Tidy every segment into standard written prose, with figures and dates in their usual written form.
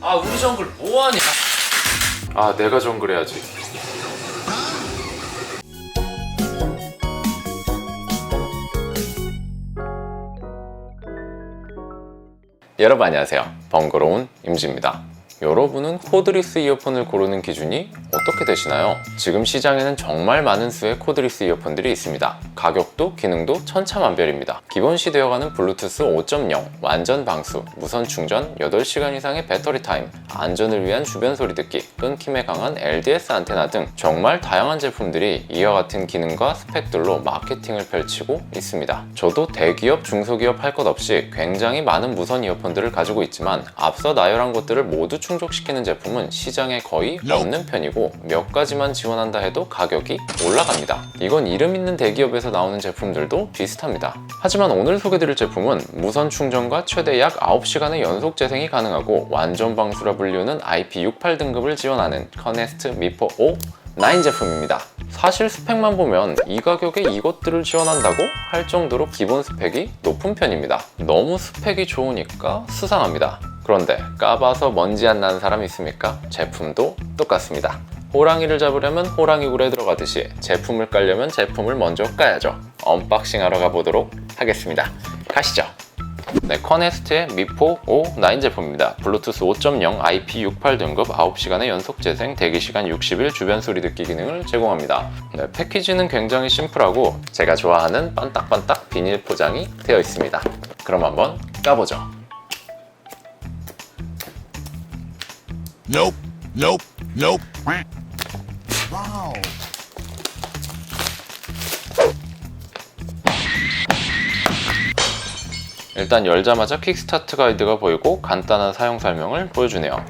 아, 우리 정글 뭐하냐? 아, 내가 정글해야지. 여러분 안녕하세요. 번거로운 임지입니다. 여러분은 코드리스 이어폰을 고르는 기준이 어떻게 되시나요? 지금 시장에는 정말 많은 수의 코드리스 이어폰들이 있습니다. 가격도 기능도 천차만별입니다. 기본시 되어가는 블루투스 5.0, 완전 방수, 무선 충전, 8시간 이상의 배터리 타임, 안전을 위한 주변 소리 듣기, 끊김에 강한 LDS 안테나 등 정말 다양한 제품들이 이와 같은 기능과 스펙들로 마케팅을 펼치고 있습니다. 저도 대기업, 중소기업 할 것 없이 굉장히 많은 무선 이어폰들을 가지고 있지만 앞서 나열한 것들을 모두 충족시키는 제품은 시장에 거의 없는 편이고 몇 가지만 지원한다 해도 가격이 올라갑니다. 이건 이름 있는 대기업에서 나오는 제품들도 비슷합니다. 하지만 오늘 소개드릴 제품은 무선 충전과 최대 약 9시간의 연속 재생이 가능하고 완전 방수라 불리우는 IP68 등급을 지원하는 커네스트 미포 9 제품입니다. 사실 스펙만 보면 이 가격에 이것들을 지원한다고 할 정도로 기본 스펙이 높은 편입니다. 너무 스펙이 좋으니까 수상합니다. 그런데 까봐서 먼지 안 나는 사람 있습니까? 제품도 똑같습니다. 호랑이를 잡으려면 호랑이 굴에 들어가듯이 제품을 깔려면 제품을 먼저 까야죠. 언박싱 하러 가보도록 하겠습니다. 가시죠. 네, 커네스트의 미포 9 제품입니다. 블루투스 5.0 IP68 등급 9시간의 연속 재생, 대기시간 60일 주변 소리 듣기 기능을 제공합니다. 네, 패키지는 굉장히 심플하고 제가 좋아하는 반딱반딱 비닐 포장이 되어 있습니다. 그럼 한번 까보죠. Nope, nope, nope. Wow. 일단 열자마자 퀵스타트 가이드가 보이고 간단한 사용 설명을 보여주네요.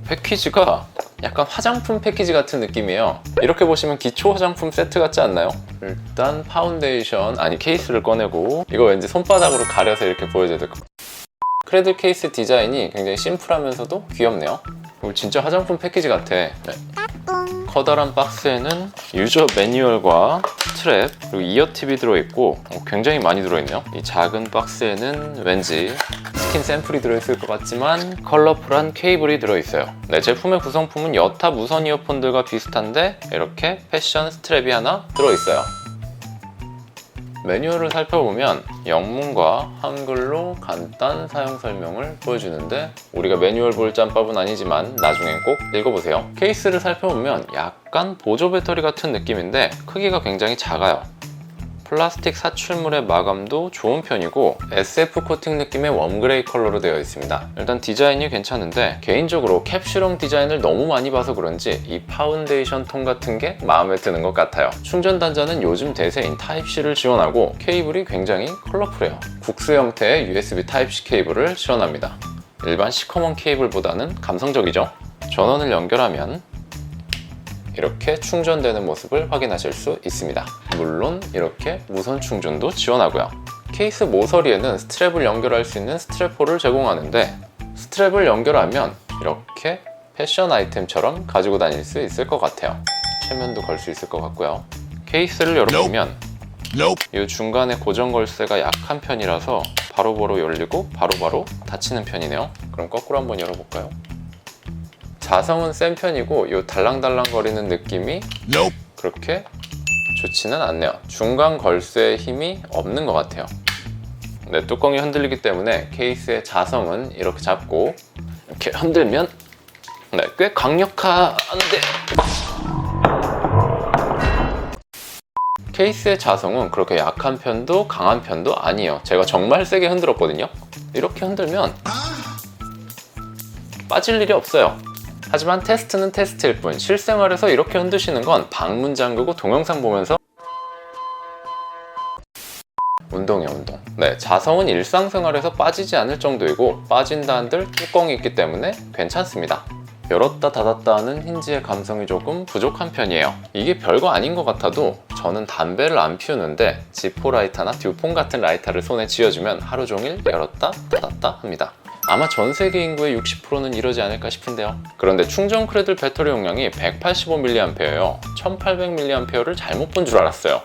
패키지가 약간 화장품 패키지 같은 느낌이에요. 이렇게 보시면 기초 화장품 세트 같지 않나요? 일단 파운데이션, 케이스를 꺼내고 이거 왠지 손바닥으로 가려서 이렇게 보여줘야 될 것 같아요. 크레들 케이스 디자인이 굉장히 심플하면서도 귀엽네요. 이거 진짜 화장품 패키지 같아. 네. 커다란 박스에는 유저 매뉴얼과 스트랩 그리고 이어팁이 들어있고 굉장히 많이 들어있네요. 이 작은 박스에는 왠지 스킨 샘플이 들어있을 것 같지만 컬러풀한 케이블이 들어있어요. 네, 제품의 구성품은 여타 무선 이어폰들과 비슷한데 이렇게 패션 스트랩이 하나 들어있어요. 매뉴얼을 살펴보면 영문과 한글로 간단 사용 설명을 보여주는데 우리가 매뉴얼 볼 짬밥은 아니지만 나중엔 꼭 읽어보세요. 케이스를 살펴보면 약간 보조 배터리 같은 느낌인데 크기가 굉장히 작아요. 플라스틱 사출물의 마감도 좋은 편이고 SF 코팅 느낌의 웜그레이 컬러로 되어 있습니다. 일단 디자인이 괜찮은데 개인적으로 캡슐형 디자인을 너무 많이 봐서 그런지 이 파운데이션 톤 같은 게 마음에 드는 것 같아요. 충전 단자는 요즘 대세인 타입C를 지원하고 케이블이 굉장히 컬러풀해요. 국스 형태의 USB 타입C 케이블을 지원합니다. 일반 시커먼 케이블보다는 감성적이죠. 전원을 연결하면 이렇게 충전되는 모습을 확인하실 수 있습니다. 물론 이렇게 무선 충전도 지원하고요. 케이스 모서리에는 스트랩을 연결할 수 있는 스트랩홀을 제공하는데 스트랩을 연결하면 이렇게 패션 아이템처럼 가지고 다닐 수 있을 것 같아요. 최면도 걸 수 있을 것 같고요. 케이스를 열어보면 이 중간에 고정 걸쇠가 약한 편이라서 바로바로 열리고 바로바로 닫히는 편이네요. 그럼 거꾸로 한번 열어볼까요? 자성은 센 편이고 이 달랑달랑 거리는 느낌이 그렇게 좋지는 않네요. 중간 걸쇠의 힘이 없는 것 같아요. 네, 뚜껑이 흔들리기 때문에 케이스의 자성은 이렇게 잡고 이렇게 흔들면 꽤 강력한데 케이스의 자성은 그렇게 약한 편도 강한 편도 아니에요. 제가 정말 세게 흔들었거든요. 이렇게 흔들면 빠질 일이 없어요. 하지만 테스트는 테스트일 뿐 실생활에서 이렇게 흔드시는 건 방문 잠그고 동영상 보면서 운동이에요, 운동. 네, 자성은 일상생활에서 빠지지 않을 정도이고 빠진다 한들 뚜껑이 있기 때문에 괜찮습니다. 열었다 닫았다 하는 힌지의 감성이 조금 부족한 편이에요. 이게 별거 아닌 것 같아도 저는 담배를 안 피우는데 지포 라이터나 듀폰 같은 라이터를 손에 쥐어주면 하루 종일 열었다 닫았다 합니다. 아마 전 세계 인구의 60%는 이러지 않을까 싶은데요. 그런데 충전 크레들 배터리 용량이 185mAh예요. 1800mAh를 잘못 본 줄 알았어요.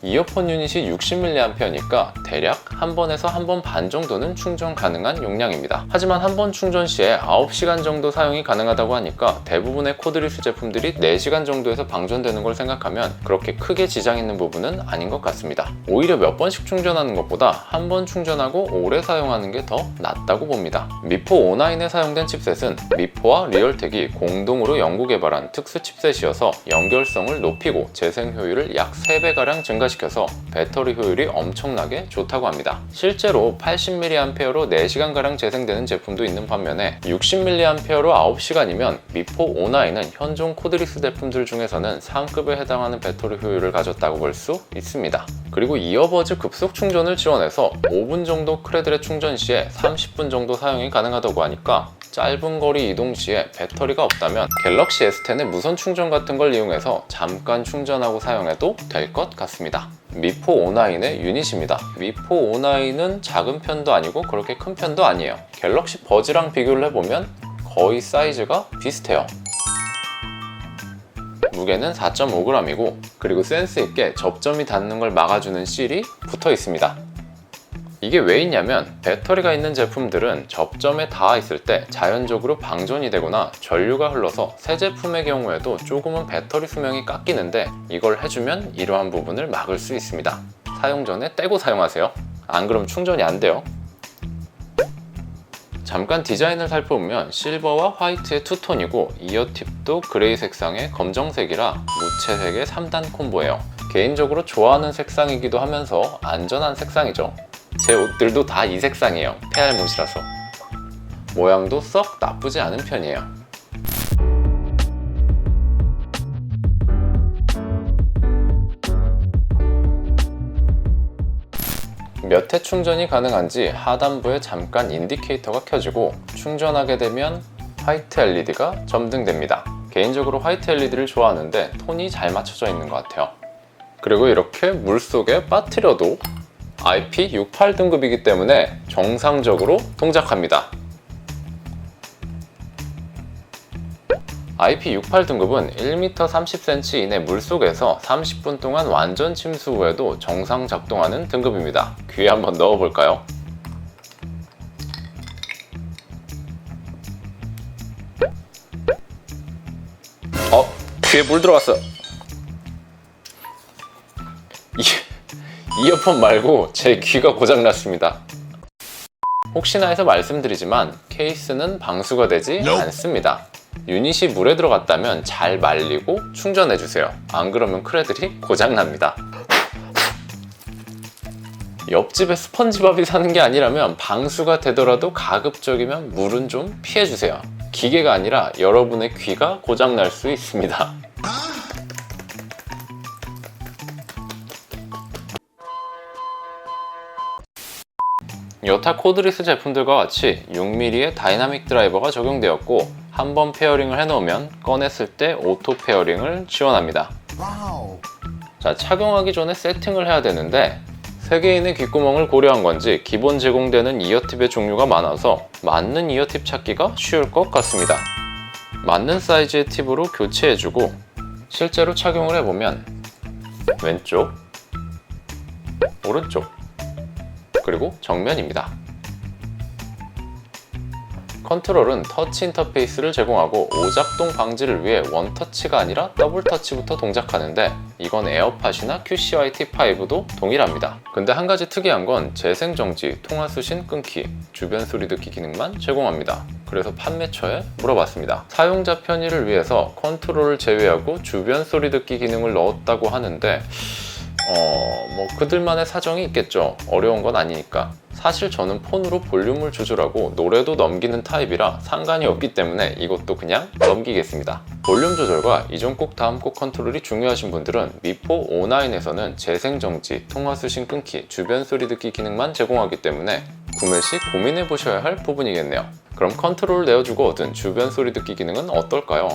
이어폰 유닛이 60mAh니까 대략 한 번에서 한 번 반 정도는 충전 가능한 용량입니다. 하지만 한 번 충전 시에 9시간 정도 사용이 가능하다고 하니까 대부분의 코드리스 제품들이 4시간 정도에서 방전되는 걸 생각하면 그렇게 크게 지장 있는 부분은 아닌 것 같습니다. 오히려 몇 번씩 충전하는 것보다 한 번 충전하고 오래 사용하는 게 더 낫다고 봅니다. 미포 09에 사용된 칩셋은 미포와 리얼텍이 공동으로 연구 개발한 특수 칩셋이어서 연결성을 높이고 재생 효율을 약 3배가량 증가시켜서 배터리 효율이 엄청나게 좋다고 합니다. 실제로 80mAh로 4시간가량 재생되는 제품도 있는 반면에 60mAh로 9시간이면 미포 09는 현존 코드리스 제품들 중에서는 상급에 해당하는 배터리 효율을 가졌다고 볼 수 있습니다. 그리고 이어버즈 급속 충전을 지원해서 5분 정도 크레들의 충전 시에 30분 정도 사용이 가능하다고 하니까 짧은 거리 이동 시에 배터리가 없다면 갤럭시 S10의 무선 충전 같은 걸 이용해서 잠깐 충전하고 사용해도 될 것 같습니다. 미포 09의 유닛입니다. 미포 09은 작은 편도 아니고 그렇게 큰 편도 아니에요. 갤럭시 버즈랑 비교를 해보면 거의 사이즈가 비슷해요. 무게는 4.5g이고 그리고 센스 있게 접점이 닿는 걸 막아주는 실이 붙어 있습니다. 이게 왜 있냐면 배터리가 있는 제품들은 접점에 닿아 있을 때 자연적으로 방전이 되거나 전류가 흘러서 새 제품의 경우에도 조금은 배터리 수명이 깎이는데 이걸 해주면 이러한 부분을 막을 수 있습니다. 사용 전에 떼고 사용하세요. 안 그럼 충전이 안 돼요. 잠깐 디자인을 살펴보면 실버와 화이트의 투톤이고 이어팁도 그레이 색상의 검정색이라 무채색의 3단 콤보예요. 개인적으로 좋아하는 색상이기도 하면서 안전한 색상이죠. 제 옷들도 다 이 색상이에요. 페알못이라서. 모양도 썩 나쁘지 않은 편이에요. 몇 회 충전이 가능한지 하단부에 잠깐 인디케이터가 켜지고 충전하게 되면 화이트 LED가 점등됩니다. 개인적으로 화이트 LED를 좋아하는데 톤이 잘 맞춰져 있는 것 같아요. 그리고 이렇게 물속에 빠뜨려도 IP68 등급이기 때문에 정상적으로 동작합니다. IP68 등급은 1m 30cm 이내 물속에서 30분 동안 완전 침수 후에도 정상 작동하는 등급입니다. 귀에 한번 넣어볼까요? 귀에 물 들어갔어. 이어폰 말고 제 귀가 고장났습니다. 혹시나 해서 말씀드리지만 케이스는 방수가 되지 않습니다. 유닛이 물에 들어갔다면 잘 말리고 충전해주세요. 안 그러면 크레들이 고장납니다. 옆집에 스펀지밥이 사는 게 아니라면 방수가 되더라도 가급적이면 물은 좀 피해주세요. 기계가 아니라 여러분의 귀가 고장날 수 있습니다. 여타 코드리스 제품들과 같이 6mm의 다이나믹 드라이버가 적용되었고 한번 페어링을 해놓으면 꺼냈을 때 오토 페어링을 지원합니다. Wow. 자, 착용하기 전에 세팅을 해야 되는데 세계인의 귓구멍을 고려한 건지 기본 제공되는 이어팁의 종류가 많아서 맞는 이어팁 찾기가 쉬울 것 같습니다. 맞는 사이즈의 팁으로 교체해주고 실제로 착용을 해보면 왼쪽, 오른쪽, 그리고 정면입니다. 컨트롤은 터치 인터페이스를 제공하고 오작동 방지를 위해 원터치가 아니라 더블터치부터 동작하는데 이건 에어팟이나 QCY T5도 동일합니다. 근데 한 가지 특이한 건 재생정지, 통화 수신 끊기, 주변 소리 듣기 기능만 제공합니다. 그래서 판매처에 물어봤습니다. 사용자 편의를 위해서 컨트롤을 제외하고 주변 소리 듣기 기능을 넣었다고 하는데 뭐 그들만의 사정이 있겠죠. 어려운 건 아니니까. 사실 저는 폰으로 볼륨을 조절하고 노래도 넘기는 타입이라 상관이 없기 때문에 이것도 그냥 넘기겠습니다. 볼륨 조절과 이전 곡 다음 곡 컨트롤이 중요하신 분들은 미포 09에서는 재생정지, 통화 수신 끊기, 주변 소리 듣기 기능만 제공하기 때문에 구매 시 고민해 보셔야 할 부분이겠네요. 그럼 컨트롤을 내어주고 얻은 주변 소리 듣기 기능은 어떨까요?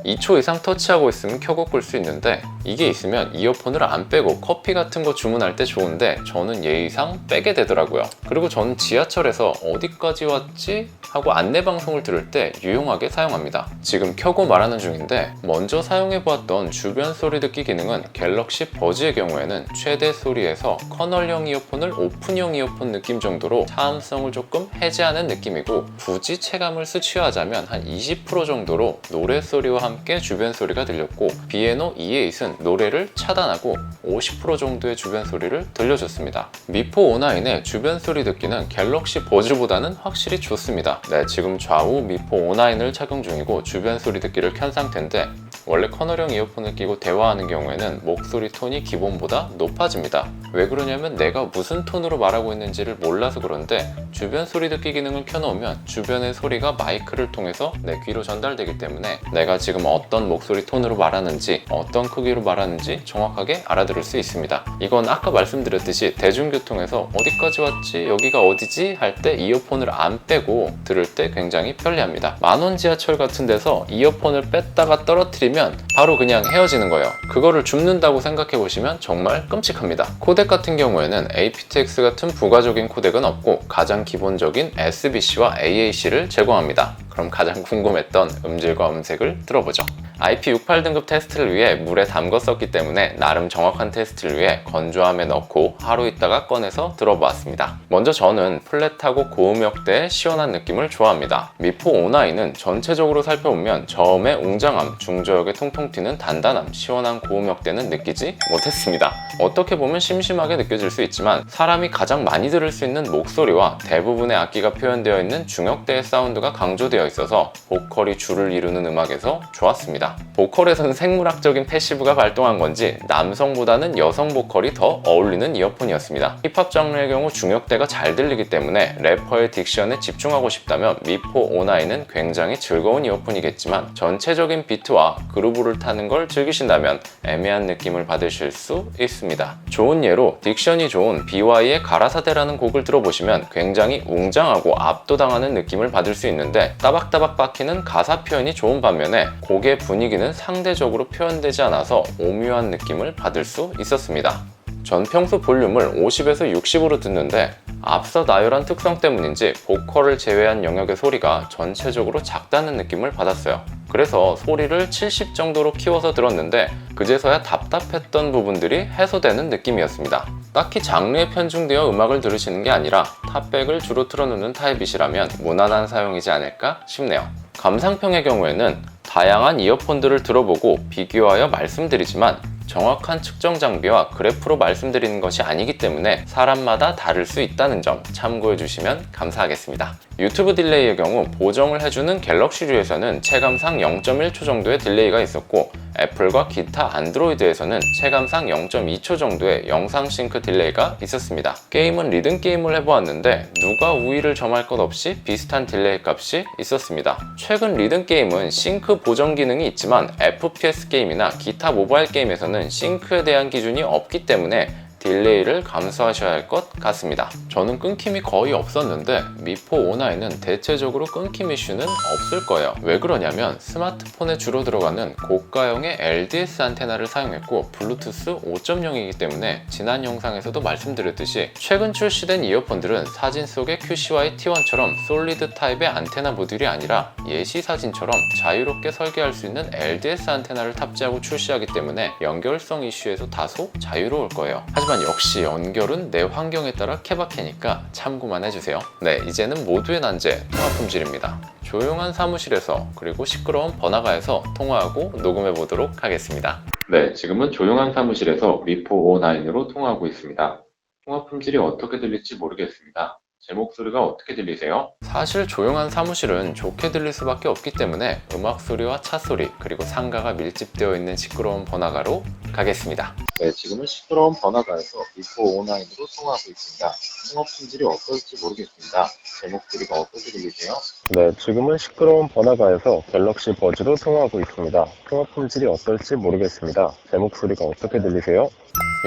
2초 이상 터치하고 있으면 켜고 끌 수 있는데 이게 있으면 이어폰을 안 빼고 커피 같은 거 주문할 때 좋은데 저는 예의상 빼게 되더라고요. 그리고 저는 지하철에서 어디까지 왔지? 하고 안내방송을 들을 때 유용하게 사용합니다. 지금 켜고 말하는 중인데 먼저 사용해보았던 주변 소리 듣기 기능은 갤럭시 버즈의 경우에는 최대 소리에서 커널형 이어폰을 오픈형 이어폰 느낌 정도로 차음성을 조금 해제하는 느낌이고 굳이 체감을 수치화하자면 한 20% 정도로 노래 소리와 함께 주변 소리가 들렸고 비에노 E8은 노래를 차단하고 50% 정도의 주변 소리를 들려줬습니다. 미포 O9의 주변 소리 듣기는 갤럭시 버즈보다는 확실히 좋습니다. 네, 지금 좌우 미포 O9을 착용 중이고 주변 소리 듣기를 켠 상태인데 원래 커널형 이어폰을 끼고 대화하는 경우에는 목소리 톤이 기본보다 높아집니다. 왜 그러냐면 내가 무슨 톤으로 말하고 있는지를 몰라서 그런데 주변 소리 듣기 기능을 켜놓으면 주변의 소리가 마이크를 통해서 내 귀로 전달되기 때문에 내가 지금 어떤 목소리 톤으로 말하는지 어떤 크기로 말하는지 정확하게 알아들을 수 있습니다. 이건 아까 말씀드렸듯이 대중교통에서 어디까지 왔지? 여기가 어디지? 할 때 이어폰을 안 빼고 들을 때 굉장히 편리합니다. 만원 지하철 같은 데서 이어폰을 뺐다가 떨어뜨리면 바로 그냥 헤어지는 거예요. 그거를 줍는다고 생각해 보시면 정말 끔찍합니다. 코덱 같은 경우에는 aptX 같은 부가적인 코덱은 없고 가장 기본적인 SBC와 AAC를 제공합니다. 그럼 가장 궁금했던 음질과 음색을 들어보죠. IP68 등급 테스트를 위해 물에 담궜었기 때문에 나름 정확한 테스트를 위해 건조함에 넣고 하루 있다가 꺼내서 들어보았습니다. 먼저 저는 플랫하고 고음역대의 시원한 느낌을 좋아합니다. 미포 O9은 전체적으로 살펴보면 저음의 웅장함, 중저역의 통통 튀는 단단함, 시원한 고음역대는 느끼지 못했습니다. 어떻게 보면 심심하게 느껴질 수 있지만 사람이 가장 많이 들을 수 있는 목소리와 대부분의 악기가 표현되어 있는 중역대의 사운드가 강조되어 있어서 보컬이 줄을 이루는 음악에서 좋았습니다. 보컬에서는 생물학적인 패시브가 발동한 건지 남성보다는 여성 보컬이 더 어울리는 이어폰이었습니다. 힙합 장르의 경우 중역대가 잘 들리기 때문에 래퍼의 딕션에 집중하고 싶다면 미포 O9은 굉장히 즐거운 이어폰이겠지만 전체적인 비트와 그루브를 타는 걸 즐기신다면 애매한 느낌을 받으실 수 있습니다. 좋은 예로 딕션이 좋은 BY의 가라사대라는 곡을 들어보시면 굉장히 웅장하고 압도당하는 느낌을 받을 수 있는데 따박따박 박히는 가사 표현이 좋은 반면에 곡의 분위기는 상대적으로 표현되지 않아서 오묘한 느낌을 받을 수 있었습니다. 전 평소 볼륨을 50에서 60으로 듣는데 앞서 나열한 특성 때문인지 보컬을 제외한 영역의 소리가 전체적으로 작다는 느낌을 받았어요. 그래서 소리를 70 정도로 키워서 들었는데 그제서야 답답했던 부분들이 해소되는 느낌이었습니다. 딱히 장르에 편중되어 음악을 들으시는 게 아니라 탑백을 주로 틀어놓는 타입이시라면 무난한 사용이지 않을까 싶네요. 감상평의 경우에는 다양한 이어폰들을 들어보고 비교하여 말씀드리지만 정확한 측정 장비와 그래프로 말씀드리는 것이 아니기 때문에 사람마다 다를 수 있다는 점 참고해 주시면 감사하겠습니다. 유튜브 딜레이의 경우 보정을 해주는 갤럭시류에서는 체감상 0.1초 정도의 딜레이가 있었고 애플과 기타 안드로이드에서는 체감상 0.2초 정도의 영상 싱크 딜레이가 있었습니다. 게임은 리듬 게임을 해보았는데 누가 우위를 점할 것 없이 비슷한 딜레이 값이 있었습니다. 최근 리듬 게임은 싱크 보정 기능이 있지만 FPS 게임이나 기타 모바일 게임에서는 싱크에 대한 기준이 없기 때문에 딜레이를 감수하셔야 할 것 같습니다. 저는 끊김이 거의 없었는데 미포 O9은 대체적으로 끊김 이슈는 없을 거예요. 왜 그러냐면 스마트폰에 주로 들어가는 고가형의 LDS 안테나를 사용했고 블루투스 5.0이기 때문에 지난 영상에서도 말씀드렸듯이 최근 출시된 이어폰들은 사진 속의 QCY T1처럼 솔리드 타입의 안테나 모듈이 아니라 예시 사진처럼 자유롭게 설계할 수 있는 LDS 안테나를 탑재하고 출시하기 때문에 연결성 이슈에서 다소 자유로울 거예요. 하지만 역시 연결은 내 환경에 따라 케바케니까 참고만 해주세요. 네, 이제는 모두의 난제 통화 품질입니다. 조용한 사무실에서 그리고 시끄러운 번화가에서 통화하고 녹음해 보도록 하겠습니다. 네, 지금은 조용한 사무실에서 미포 O9으로 통화하고 있습니다. 통화 품질이 어떻게 들릴지 모르겠습니다. 제 목소리가 어떻게 들리세요? 사실 조용한 사무실은 좋게 들릴 수밖에 없기 때문에 음악 소리와 차 소리 그리고 상가가 밀집되어 있는 시끄러운 번화가로 가겠습니다. 네, 지금은 시끄러운 번화가에서 미포 O9으로 통화하고 있습니다. 통화 품질이 어떨지 모르겠습니다. 제 목소리가 어떻게 들리세요? 네, 지금은 시끄러운 번화가에서 갤럭시 버즈로 통화하고 있습니다. 통화 품질이 어떨지 모르겠습니다. 제 목소리가 어떻게 들리세요?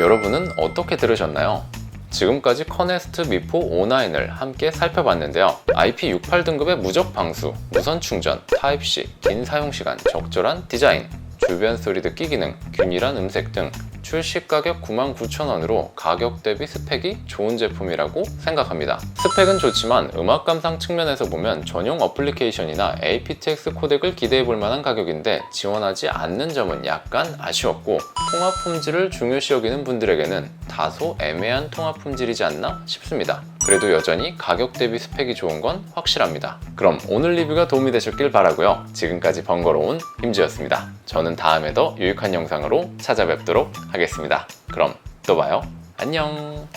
여러분은 어떻게 들으셨나요? 지금까지 커네스트 미포 O9을 함께 살펴봤는데요. IP68 등급의 무적 방수, 무선 충전, 타입C, 긴 사용시간, 적절한 디자인, 주변 소리 듣기 기능, 균일한 음색 등 출시 가격 99,000원으로 가격 대비 스펙이 좋은 제품이라고 생각합니다. 스펙은 좋지만 음악 감상 측면에서 보면 전용 어플리케이션이나 aptX 코덱을 기대해 볼 만한 가격인데 지원하지 않는 점은 약간 아쉬웠고, 통합 품질을 중요시 여기는 분들에게는 다소 애매한 통합 품질이지 않나 싶습니다. 그래도 여전히 가격 대비 스펙이 좋은 건 확실합니다. 그럼 오늘 리뷰가 도움이 되셨길 바라고요. 지금까지 번거로운 임지였습니다. 저는 다음에 더 유익한 영상으로 찾아뵙도록 하겠습니다. 그럼 또 봐요. 안녕.